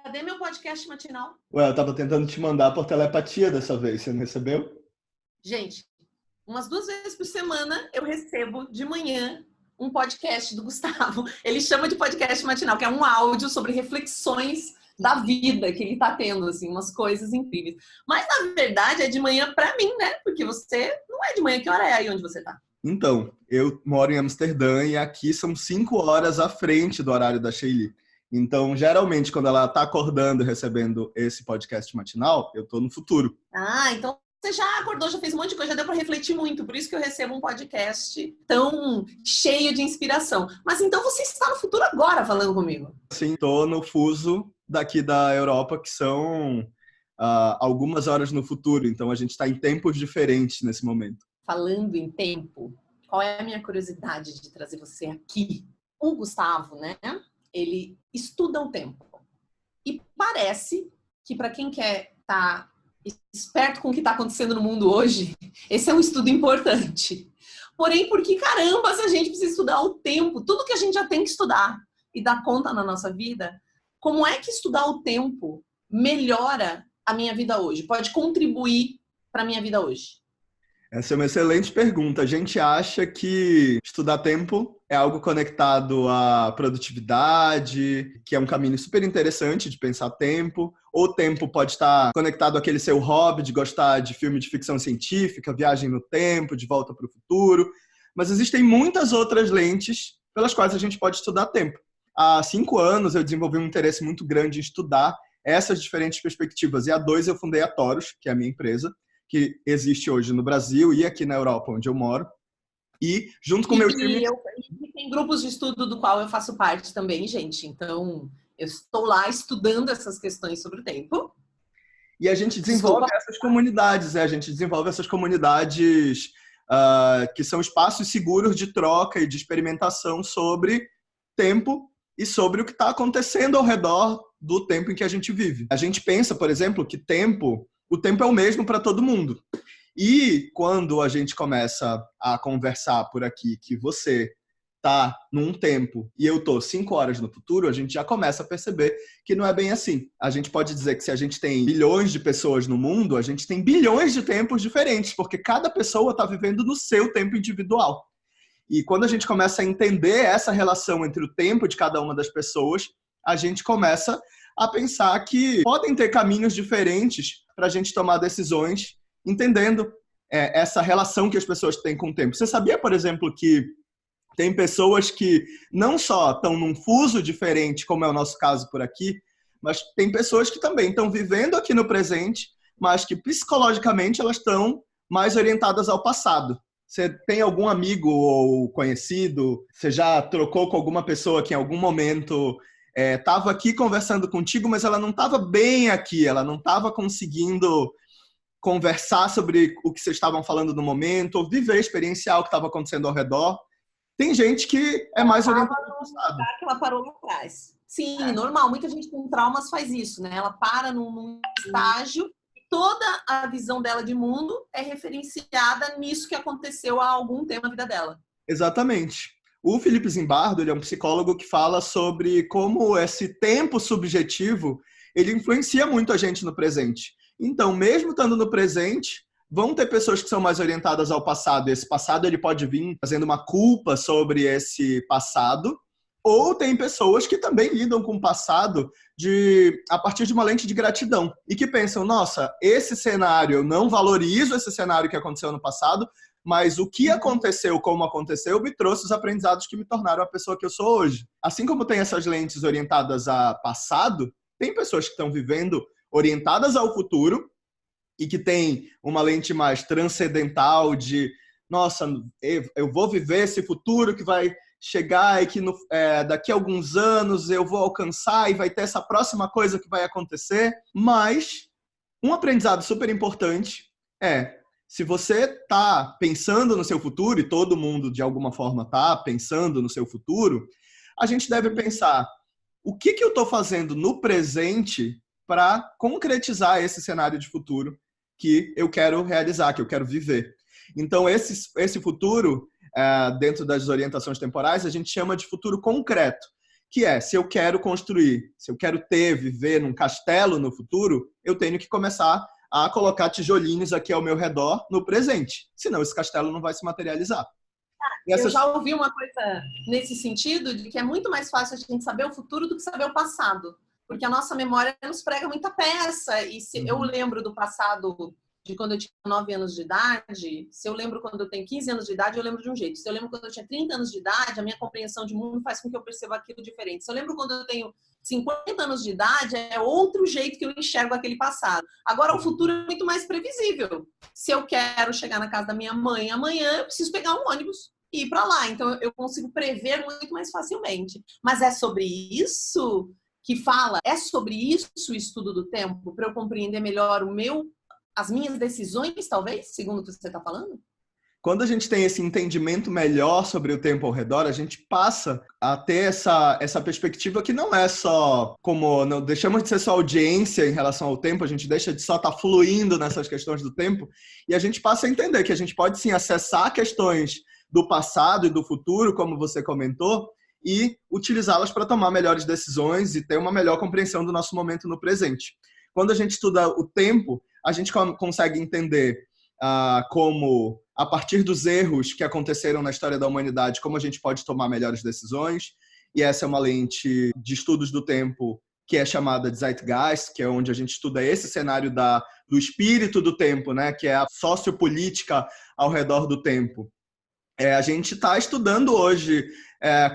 Cadê meu podcast matinal? Ué, eu tava tentando te mandar por telepatia dessa vez, você não recebeu? Gente, umas 2 vezes por semana eu recebo de manhã um podcast do Gustavo. Ele chama de podcast matinal, que é um áudio sobre reflexões da vida que ele tá tendo, assim, umas coisas incríveis. Mas, na verdade, é de manhã pra mim, né? Porque você não é de manhã. Que hora é aí onde você tá? Então, eu moro em Amsterdã e aqui são 5 horas à frente do horário da Sheili. Então, geralmente, quando ela tá acordando e recebendo esse podcast matinal, eu tô no futuro. Ah, então você já acordou, já fez um monte de coisa, já deu para refletir muito. Por isso que eu recebo um podcast tão cheio de inspiração. Mas então você está no futuro agora falando comigo. Sim, tô no fuso daqui da Europa, que são algumas horas no futuro. Então, a gente está em tempos diferentes nesse momento. Falando em tempo, qual é a minha curiosidade de trazer você aqui? O Gustavo, né? Ele estuda o tempo. E parece que para quem quer estar esperto com o que está acontecendo no mundo hoje, esse é um estudo importante. Porém, por que carambas a gente precisa estudar o tempo? Tudo que a gente já tem que estudar e dar conta na nossa vida, como é que estudar o tempo melhora a minha vida hoje? Pode contribuir para a minha vida hoje? Essa é uma excelente pergunta. A gente acha que estudar tempo é algo conectado à produtividade, que é um caminho super interessante de pensar tempo. Ou tempo pode estar conectado àquele seu hobby de gostar de filme de ficção científica, viagem no tempo, de volta para o futuro. Mas existem muitas outras lentes pelas quais a gente pode estudar tempo. Há 5 anos eu desenvolvi um interesse muito grande em estudar essas diferentes perspectivas. E há 2 eu fundei a Toros, que é a minha empresa, que existe hoje no Brasil e aqui na Europa, onde eu moro. E junto com o meu time... Tem grupos de estudo do qual eu faço parte também, gente. Então, eu estou lá estudando essas questões sobre o tempo. E a gente desenvolve essas comunidades, a gente desenvolve essas comunidades que são espaços seguros de troca e de experimentação sobre tempo e sobre o que está acontecendo ao redor do tempo em que a gente vive. A gente pensa, por exemplo, que o tempo é o mesmo para todo mundo. E quando a gente começa a conversar por aqui que você está num tempo e eu estou 5 horas no futuro, a gente já começa a perceber que não é bem assim. A gente pode dizer que se a gente tem bilhões de pessoas no mundo, a gente tem bilhões de tempos diferentes, porque cada pessoa está vivendo no seu tempo individual. E quando a gente começa a entender essa relação entre o tempo de cada uma das pessoas, a gente começa a pensar que podem ter caminhos diferentes para a gente tomar decisões, entendendo essa relação que as pessoas têm com o tempo. Você sabia, por exemplo, que tem pessoas que não só estão num fuso diferente, como é o nosso caso por aqui, mas tem pessoas que também estão vivendo aqui no presente, mas que psicologicamente elas estão mais orientadas ao passado. Você tem algum amigo ou conhecido, você já trocou com alguma pessoa que em algum momento estava aqui conversando contigo, mas ela não estava bem aqui, ela não estava conseguindo conversar sobre o que vocês estavam falando no momento, ou viver, experienciar o que estava acontecendo ao redor. Tem gente que é mais orientada ao passado. Que ela parou lá atrás. Sim, normal. Muita gente com traumas faz isso, né? Ela para num estágio e toda a visão dela de mundo é referenciada nisso que aconteceu há algum tempo na vida dela. Exatamente. O Felipe Zimbardo, ele é um psicólogo que fala sobre como esse tempo subjetivo, ele influencia muito a gente no presente. Então, mesmo estando no presente, vão ter pessoas que são mais orientadas ao passado. Esse passado ele pode vir fazendo uma culpa sobre esse passado. Ou tem pessoas que também lidam com o passado a partir de uma lente de gratidão. E que pensam, nossa, esse cenário, eu não valorizo esse cenário que aconteceu no passado, mas o que aconteceu, como aconteceu, me trouxe os aprendizados que me tornaram a pessoa que eu sou hoje. Assim como tem essas lentes orientadas a passado, tem pessoas que estão vivendo orientadas ao futuro e que tem uma lente mais transcendental de, nossa, eu vou viver esse futuro que vai chegar e que daqui a alguns anos eu vou alcançar e vai ter essa próxima coisa que vai acontecer. Mas um aprendizado super importante se você está pensando no seu futuro, e todo mundo de alguma forma está pensando no seu futuro, a gente deve pensar, o que eu estou fazendo no presente para concretizar esse cenário de futuro que eu quero realizar, que eu quero viver. Então, esse futuro, dentro das orientações temporais, a gente chama de futuro concreto, que é, se eu quero construir, se eu quero viver num castelo no futuro, eu tenho que começar a colocar tijolinhos aqui ao meu redor no presente. Senão esse castelo não vai se materializar. Eu já ouvi uma coisa nesse sentido, de que é muito mais fácil a gente saber o futuro do que saber o passado. Porque a nossa memória nos prega muita peça. E se eu lembro do passado de quando eu tinha 9 anos de idade, se eu lembro quando eu tenho 15 anos de idade, eu lembro de um jeito. Se eu lembro quando eu tinha 30 anos de idade, a minha compreensão de mundo faz com que eu perceba aquilo diferente. Se eu lembro quando eu tenho 50 anos de idade, é outro jeito que eu enxergo aquele passado. Agora, o futuro é muito mais previsível. Se eu quero chegar na casa da minha mãe amanhã, eu preciso pegar um ônibus e ir para lá. Então, eu consigo prever muito mais facilmente. Mas é sobre isso que fala? É sobre isso o estudo do tempo? Para eu compreender melhor as minhas decisões, talvez, segundo o que você está falando? Quando a gente tem esse entendimento melhor sobre o tempo ao redor, a gente passa a ter essa perspectiva que não é só como... Não deixamos de ser só audiência em relação ao tempo, a gente deixa de só estar fluindo nessas questões do tempo e a gente passa a entender que a gente pode sim acessar questões do passado e do futuro, como você comentou, e utilizá-las para tomar melhores decisões e ter uma melhor compreensão do nosso momento no presente. Quando a gente estuda o tempo, a gente consegue entender como, a partir dos erros que aconteceram na história da humanidade, como a gente pode tomar melhores decisões. E essa é uma lente de estudos do tempo que é chamada de Zeitgeist, que é onde a gente estuda esse cenário do espírito do tempo, né? Que é a sociopolítica ao redor do tempo. A gente está estudando hoje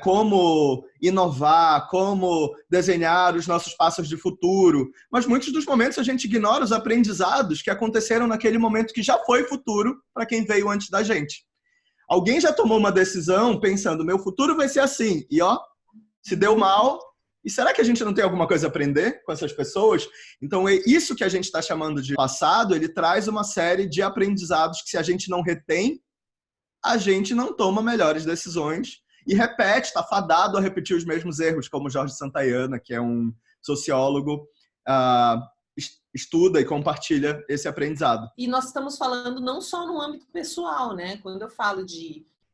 como inovar, como desenhar os nossos passos de futuro, mas muitos dos momentos a gente ignora os aprendizados que aconteceram naquele momento que já foi futuro para quem veio antes da gente. Alguém já tomou uma decisão pensando, meu futuro vai ser assim, e ó, se deu mal, e será que a gente não tem alguma coisa a aprender com essas pessoas? Então, isso que a gente está chamando de passado, ele traz uma série de aprendizados que se a gente não retém, a gente não toma melhores decisões e repete, está fadado a repetir os mesmos erros, como Jorge Santayana, que é um sociólogo, estuda e compartilha esse aprendizado. E nós estamos falando não só no âmbito pessoal, né? Quando eu falo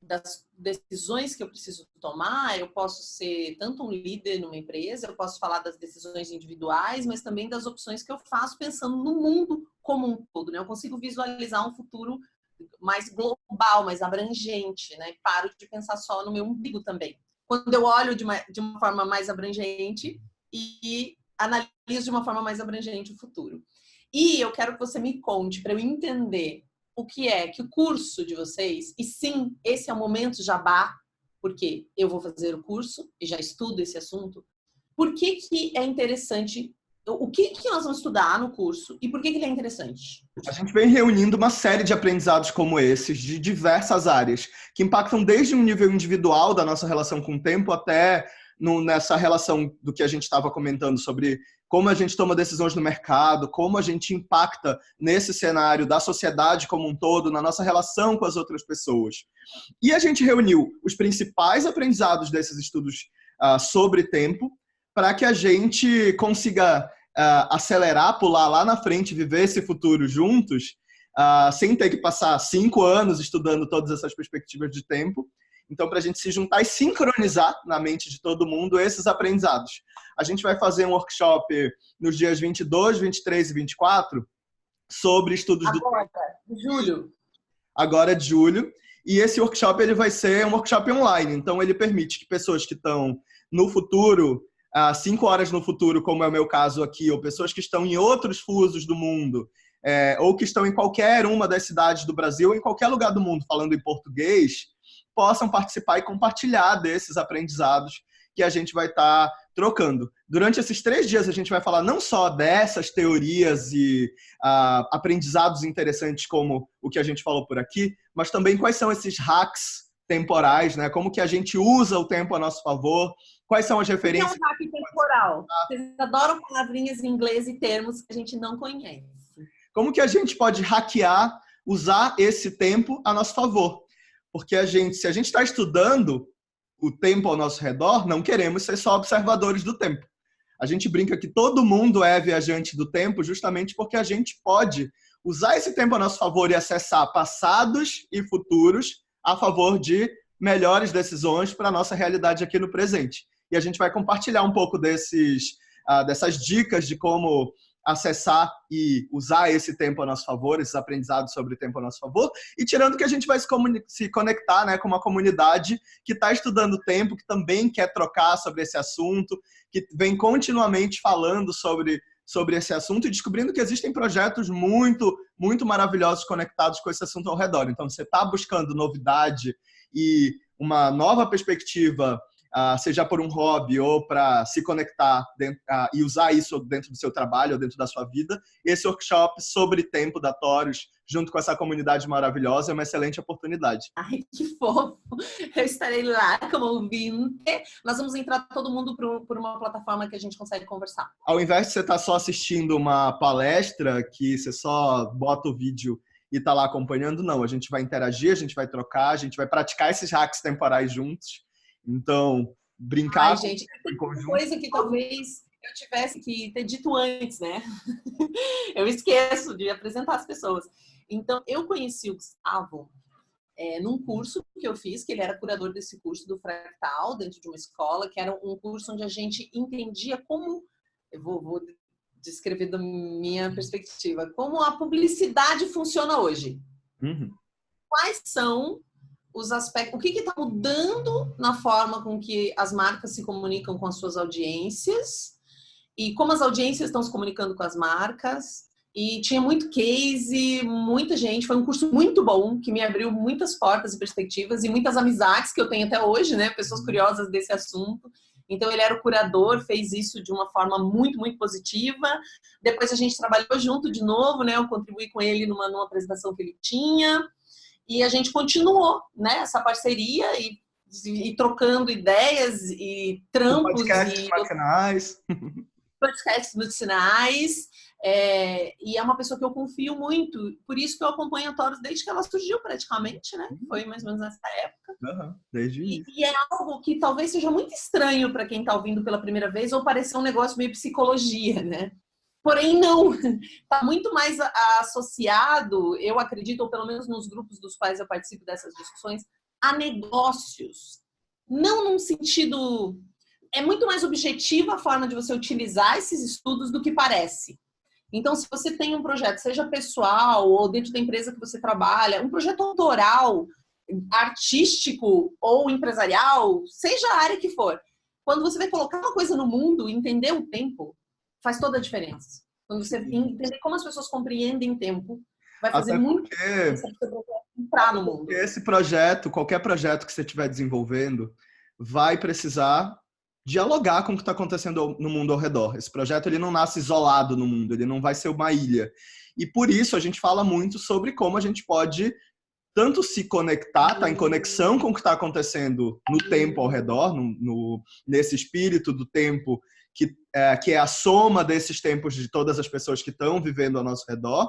das decisões que eu preciso tomar, eu posso ser tanto um líder numa empresa, eu posso falar das decisões individuais, mas também das opções que eu faço pensando no mundo como um todo, né? Eu consigo visualizar um futuro mais global, mais abrangente, né? Paro de pensar só no meu umbigo também. Quando eu olho de uma forma mais abrangente e analiso de uma forma mais abrangente o futuro. E eu quero que você me conte, para eu entender o que é que o curso de vocês, e sim, esse é o momento jabá, porque eu vou fazer o curso e já estudo esse assunto. Por que é interessante? O que nós vamos estudar no curso e por que ele é interessante? A gente vem reunindo uma série de aprendizados como esses, de diversas áreas, que impactam desde um nível individual da nossa relação com o tempo até nessa relação do que a gente estava comentando sobre como a gente toma decisões no mercado, como a gente impacta nesse cenário da sociedade como um todo, na nossa relação com as outras pessoas. E a gente reuniu os principais aprendizados desses estudos sobre tempo para que a gente consiga acelerar, pular lá na frente, viver esse futuro juntos, sem ter que passar 5 anos estudando todas essas perspectivas de tempo. Então, para a gente se juntar e sincronizar na mente de todo mundo esses aprendizados. A gente vai fazer um workshop nos dias 22, 23 e 24 sobre estudos do tempo. Agora de julho. E esse workshop ele vai ser um workshop online. Então, ele permite que pessoas que estão no futuro, 5 horas no futuro, como é o meu caso aqui, ou pessoas que estão em outros fusos do mundo, ou que estão em qualquer uma das cidades do Brasil, ou em qualquer lugar do mundo falando em português, possam participar e compartilhar desses aprendizados que a gente vai estar trocando. Durante esses 3 dias, a gente vai falar não só dessas teorias e aprendizados interessantes como o que a gente falou por aqui, mas também quais são esses hacks temporais, né? Como que a gente usa o tempo a nosso favor, quais são as referências. O que é um hack temporal? Vocês adoram palavrinhas em inglês e termos que a gente não conhece. Como que a gente pode hackear, usar esse tempo a nosso favor? Porque se a gente está estudando o tempo ao nosso redor, não queremos ser só observadores do tempo. A gente brinca que todo mundo é viajante do tempo justamente porque a gente pode usar esse tempo a nosso favor e acessar passados e futuros a favor de melhores decisões para a nossa realidade aqui no presente. e a gente vai compartilhar um pouco dessas dicas de como acessar e usar esse tempo a nosso favor, esses aprendizados sobre o tempo a nosso favor, e tirando que a gente vai se conectar, né, com uma comunidade que está estudando tempo, que também quer trocar sobre esse assunto, que vem continuamente falando sobre esse assunto e descobrindo que existem projetos muito, muito maravilhosos conectados com esse assunto ao redor. Então, você está buscando novidade e uma nova perspectiva, seja por um hobby ou para se conectar e usar isso dentro do seu trabalho ou dentro da sua vida, esse workshop sobre tempo da Taurus, junto com essa comunidade maravilhosa, é uma excelente oportunidade. Ai, que fofo! Eu estarei lá como ouvinte. Nós vamos entrar todo mundo por uma plataforma que a gente consegue conversar. Ao invés de você estar só assistindo uma palestra, que você só bota o vídeo e tá lá acompanhando, não. A gente vai interagir, a gente vai trocar, a gente vai praticar esses hacks temporais juntos. Então, brincar. Ai, gente, tem coisa que talvez eu tivesse que ter dito antes, né? Eu esqueço de apresentar as pessoas. Então, eu conheci o Gustavo num curso que eu fiz, que ele era curador desse curso do Fractal, dentro de uma escola, que era um curso onde a gente entendia como... Eu vou descrever da minha perspectiva. Como a publicidade funciona hoje. Uhum. Quais são os aspectos, o que está mudando na forma com que as marcas se comunicam com as suas audiências e como as audiências estão se comunicando com as marcas. E tinha muito case, muita gente. Foi um curso muito bom, que me abriu muitas portas e perspectivas e muitas amizades que eu tenho até hoje, né? Pessoas curiosas desse assunto. Então, ele era o curador, fez isso de uma forma muito, muito positiva. Depois a gente trabalhou junto de novo, né? Eu contribuí com ele numa apresentação que ele tinha. E a gente continuou, né, essa parceria e trocando ideias e trampos. Podcasts matinais. Podcasts medicinais. E é uma pessoa que eu confio muito. Por isso que eu acompanho a Taurus desde que ela surgiu praticamente, né? Foi mais ou menos nessa época. Uhum, desde o início. E é algo que talvez seja muito estranho para quem está ouvindo pela primeira vez ou parecer um negócio meio psicologia, né? Porém, não. Está muito mais associado, eu acredito, ou pelo menos nos grupos dos quais eu participo dessas discussões, a negócios. Não num sentido... É muito mais objetiva a forma de você utilizar esses estudos do que parece. Então, se você tem um projeto, seja pessoal ou dentro da empresa que você trabalha, um projeto autoral, artístico ou empresarial, seja a área que for, quando você vai colocar uma coisa no mundo e entender o tempo, faz toda a diferença. Quando você entender como as pessoas compreendem tempo, vai fazer muito diferença para você entrar no mundo. Esse projeto, qualquer projeto que você estiver desenvolvendo, vai precisar dialogar com o que está acontecendo no mundo ao redor. Esse projeto ele não nasce isolado no mundo, ele não vai ser uma ilha. E por isso a gente fala muito sobre como a gente pode tanto se conectar, estar em conexão com o que está acontecendo no tempo ao redor, nesse espírito do tempo que é a soma desses tempos de todas as pessoas que estão vivendo ao nosso redor,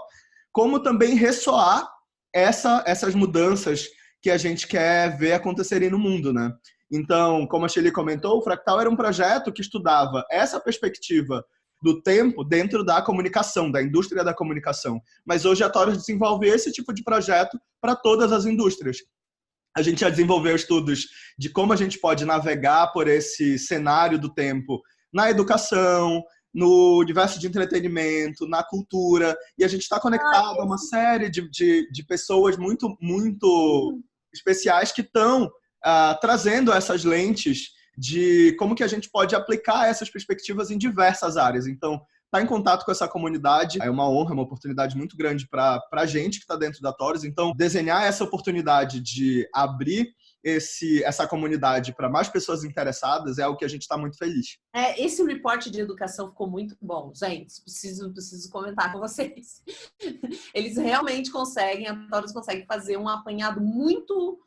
como também ressoar essas mudanças que a gente quer ver acontecerem no mundo, né? Então, como a Shelly comentou, o Fractal era um projeto que estudava essa perspectiva do tempo dentro da comunicação, da indústria da comunicação. Mas hoje a Taurus desenvolve esse tipo de projeto para todas as indústrias. A gente já desenvolveu estudos de como a gente pode navegar por esse cenário do tempo na educação, no universo de entretenimento, na cultura, e a gente está conectado a uma série de pessoas muito, muito especiais que estão trazendo essas lentes de como que a gente pode aplicar essas perspectivas em diversas áreas. Então, estar em contato com essa comunidade é uma honra, uma oportunidade muito grande para a gente que está dentro da Taurus. Então, desenhar essa oportunidade de abrir essa comunidade para mais pessoas interessadas é algo que a gente está muito feliz. Esse report de educação ficou muito bom, gente. Preciso comentar com vocês. Eles realmente conseguem, a Taurus consegue fazer um apanhado muito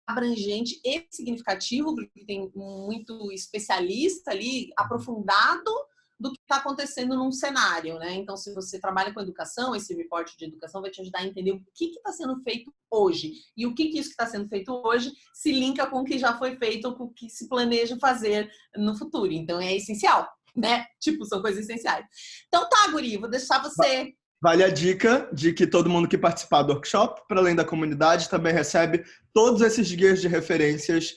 abrangente e significativo, porque tem muito especialista ali, aprofundado do que está acontecendo num cenário, né? Então, se você trabalha com educação, esse report de educação vai te ajudar a entender o que está sendo feito hoje e o que isso que está sendo feito hoje se linka com o que já foi feito ou com o que se planeja fazer no futuro. Então, é essencial, né? Tipo, são coisas essenciais. Então, tá, Guri, vou deixar você... Vale a dica de que todo mundo que participar do workshop, para além da comunidade, também recebe todos esses guias de referências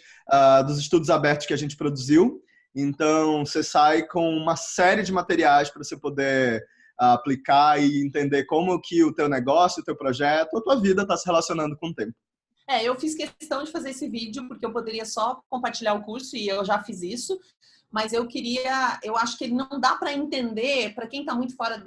dos estudos abertos que a gente produziu. Então, você sai com uma série de materiais para você poder aplicar e entender como que o teu negócio, o teu projeto, a tua vida está se relacionando com o tempo. Eu fiz questão de fazer esse vídeo porque eu poderia só compartilhar o curso e eu já fiz isso, mas eu acho que ele não dá para entender, para quem está muito fora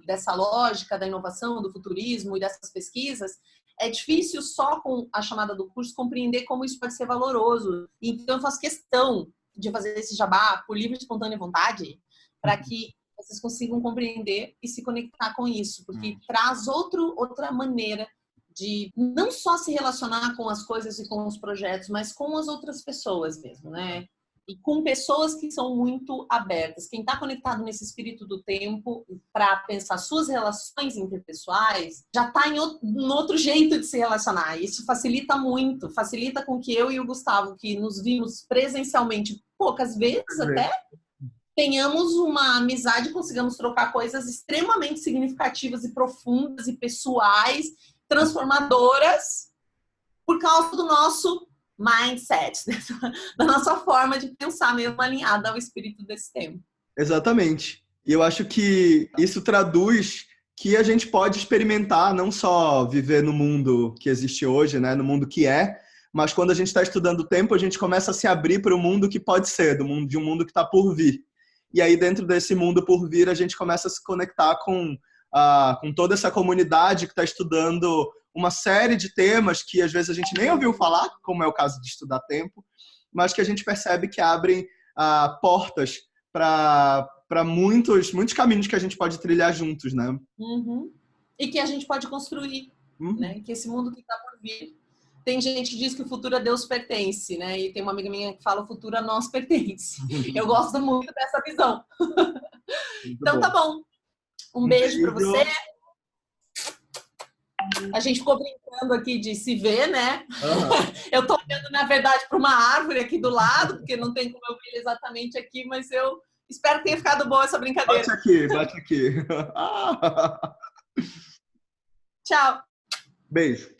dessa lógica da inovação, do futurismo e dessas pesquisas, é difícil só com a chamada do curso compreender como isso pode ser valoroso. Então eu faço questão de fazer esse jabá por livre, espontânea vontade, para que vocês consigam compreender e se conectar com isso, porque traz outra maneira de não só se relacionar com as coisas e com os projetos, mas com as outras pessoas mesmo, né? E com pessoas que são muito abertas. Quem está conectado nesse espírito do tempo para pensar suas relações interpessoais já está em outro jeito de se relacionar. Isso facilita muito, facilita com que eu e o Gustavo, que nos vimos presencialmente poucas vezes até, tenhamos uma amizade e consigamos trocar coisas extremamente significativas e profundas e pessoais, transformadoras, por causa do nosso mindset, da nossa forma de pensar mesmo alinhada ao espírito desse tempo. Exatamente. E eu acho que isso traduz que a gente pode experimentar, não só viver no mundo que existe hoje, né, no mundo que é, mas quando a gente está estudando o tempo, a gente começa a se abrir para o mundo que pode ser, de um mundo que está por vir. E aí, dentro desse mundo por vir, a gente começa a se conectar com toda essa comunidade que está estudando uma série de temas que às vezes a gente nem ouviu falar, como é o caso de estudar tempo, mas que a gente percebe que abrem portas para muitos caminhos que a gente pode trilhar juntos, né? E que a gente pode construir, né? Que esse mundo que está por vir. Tem gente que diz que o futuro a Deus pertence, né? E tem uma amiga minha que fala o futuro a nós pertence. Eu gosto muito dessa visão. Então tá bom. Um beijo para você. A gente ficou brincando aqui de se ver, né? Eu tô olhando, na verdade, para uma árvore aqui do lado, porque não tem como eu ver exatamente aqui, mas eu espero que tenha ficado boa essa brincadeira. Bate aqui. Tchau. Beijo.